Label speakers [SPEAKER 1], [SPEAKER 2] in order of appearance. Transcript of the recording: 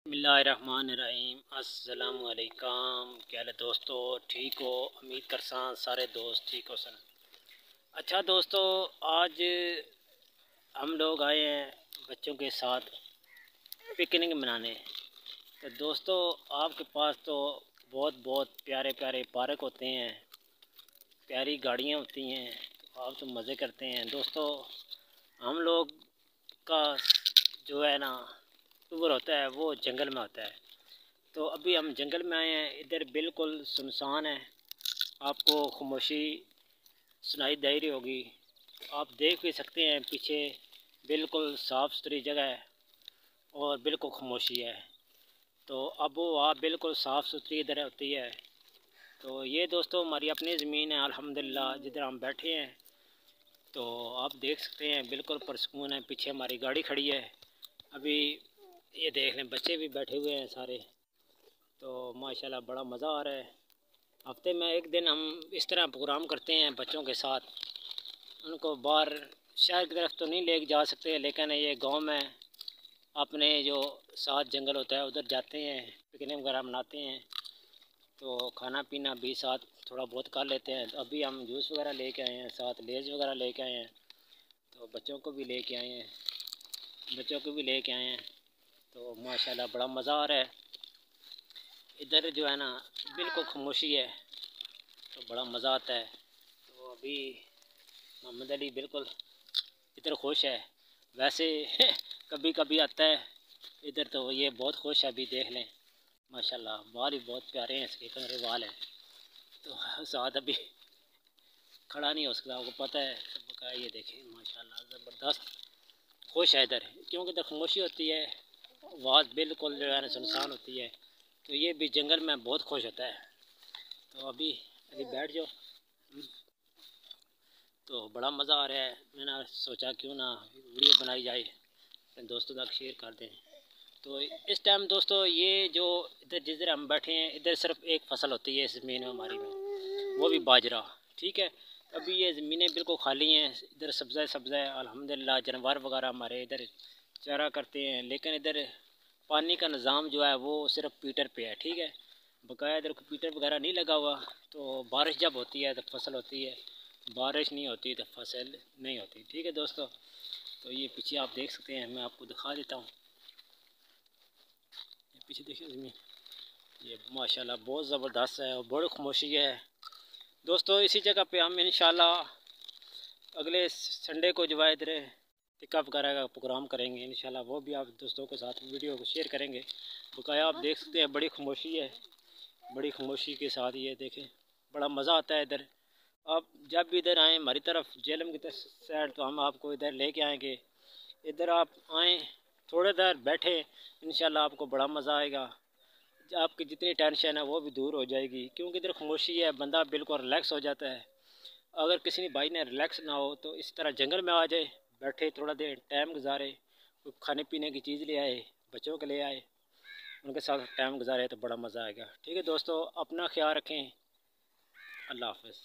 [SPEAKER 1] बिस्मिल्लाहिर्रहमानिर्रहीम। अस्सलाम वालेकुम। क्या हाल है दोस्तों? ठीक हो? उम्मीद करसा सारे दोस्त ठीक हो सन। अच्छा दोस्तों, आज हम लोग आए हैं बच्चों के साथ पिकनिक मनाने। तो दोस्तों, आपके पास तो बहुत बहुत प्यारे प्यारे पार्क होते हैं, प्यारी गाड़ियाँ होती हैं, तो आप तो मज़े करते हैं दोस्तों। हम लोग का जो है ना टूर होता है वो जंगल में होता है। तो अभी हम जंगल में आए हैं, इधर बिल्कुल सुनसान है। आपको खामोशी सुनाई दे रही होगी, आप देख भी सकते हैं पीछे बिल्कुल साफ़ सुथरी जगह है और बिल्कुल खामोशी है। तो अब वो आप बिल्कुल साफ़ सुथरी इधर होती है। तो ये दोस्तों हमारी अपनी ज़मीन है अल्हम्दुलिल्लाह, जिधर हम बैठे हैं। तो आप देख सकते हैं बिल्कुल पुरसुकून है। पीछे हमारी गाड़ी खड़ी है। अभी ये देख लें, बच्चे भी बैठे हुए हैं सारे। तो माशाल्लाह बड़ा मज़ा आ रहा है। हफ्ते में एक दिन हम इस तरह प्रोग्राम करते हैं बच्चों के साथ। उनको बाहर शहर की तरफ तो नहीं ले जा सकते, लेकिन ये गांव में अपने जो साथ जंगल होता है उधर जाते हैं, पिकनिक वगैरह मनाते हैं। तो खाना पीना भी साथ थोड़ा बहुत कर लेते हैं। तो अभी हम जूस वगैरह लेके आए हैं, साथ लेज वगैरह लेके आए हैं। तो बच्चों को भी लेके आए हैं, तो माशाल्लाह बड़ा मज़ा आ रहा है। इधर जो है ना बिल्कुल खामोशी है, तो बड़ा मज़ा आता है। तो अभी मोहम्मद अली बिल्कुल इधर खुश है। वैसे कभी कभी आता है इधर, तो ये बहुत खुश है। अभी देख लें माशाल्लाह बाल भी बहुत प्यारे हैं, इसके कलर बाल हैं। तो साथ अभी खड़ा नहीं हो सकता, आपको पता है सबका। ये देखें माशाल्लाह ज़बरदस्त खुश है इधर, क्योंकि इधर खामोशी होती है, आवाज़ बिल्कुल जो है ना सुनसान होती है। तो ये भी जंगल में बहुत खुश होता है। तो अभी बैठ जाओ। तो बड़ा मज़ा आ रहा है। मैंने सोचा क्यों ना वीडियो बनाई जाए, अपने दोस्तों तक शेयर कर दें। तो इस टाइम दोस्तों ये जो इधर जिधर हम बैठे हैं, इधर सिर्फ एक फसल होती है इस ज़मीन में हमारी में, वो भी बाजरा। ठीक है, अभी ये ज़मीनें बिल्कुल खाली हैं। इधर सब्ज़ा सब्ज़ा है अल्हम्दुलिल्लाह। जानवर वगैरह हमारे इधर चारा करते हैं, लेकिन इधर पानी का निज़ाम जो है वो सिर्फ पीटर पे है। ठीक है, बकाया इधर पीटर वगैरह नहीं लगा हुआ। तो बारिश जब होती है तो फसल होती है, बारिश नहीं होती तो फसल नहीं होती। ठीक है दोस्तों, तो ये पीछे आप देख सकते हैं, मैं आपको दिखा देता हूँ। ये पीछे देखिए ज़मीन, ये माशाल्लाह बहुत ज़बरदस्त है और बड़ी खामोशी है दोस्तों। इसी जगह पे हम इंशाल्लाह अगले संडे को जो है इधर पिकअप वगैरह का प्रोग्राम करेंगे इंशाल्लाह। वो भी आप दोस्तों के साथ वीडियो को शेयर करेंगे। बकाया आप देख सकते हैं बड़ी खामोशी है, बड़ी खामोशी के साथ ये देखें बड़ा मज़ा आता है इधर। आप जब भी इधर आएँ हमारी तरफ जेलम की साइड, तो हम आपको इधर लेके आएंगे। इधर आप आएँ, थोड़ी देर बैठे, इंशाल्लाह आपको बड़ा मज़ा आएगा। आपकी जितनी टेंशन है वो भी दूर हो जाएगी, क्योंकि इधर खामोशी है, बंदा बिल्कुल रिलैक्स हो जाता है। अगर किसी भाई ने रिलैक्स ना हो तो इस तरह जंगल में आ जाए, बैठे थोड़ा देर टाइम गुजारे, कोई खाने पीने की चीज़ ले आए, बच्चों के ले आए, उनके साथ टाइम गुजारे तो बड़ा मज़ा आएगा। ठीक है दोस्तों, अपना ख्याल रखें। अल्लाह हाफ़िज़।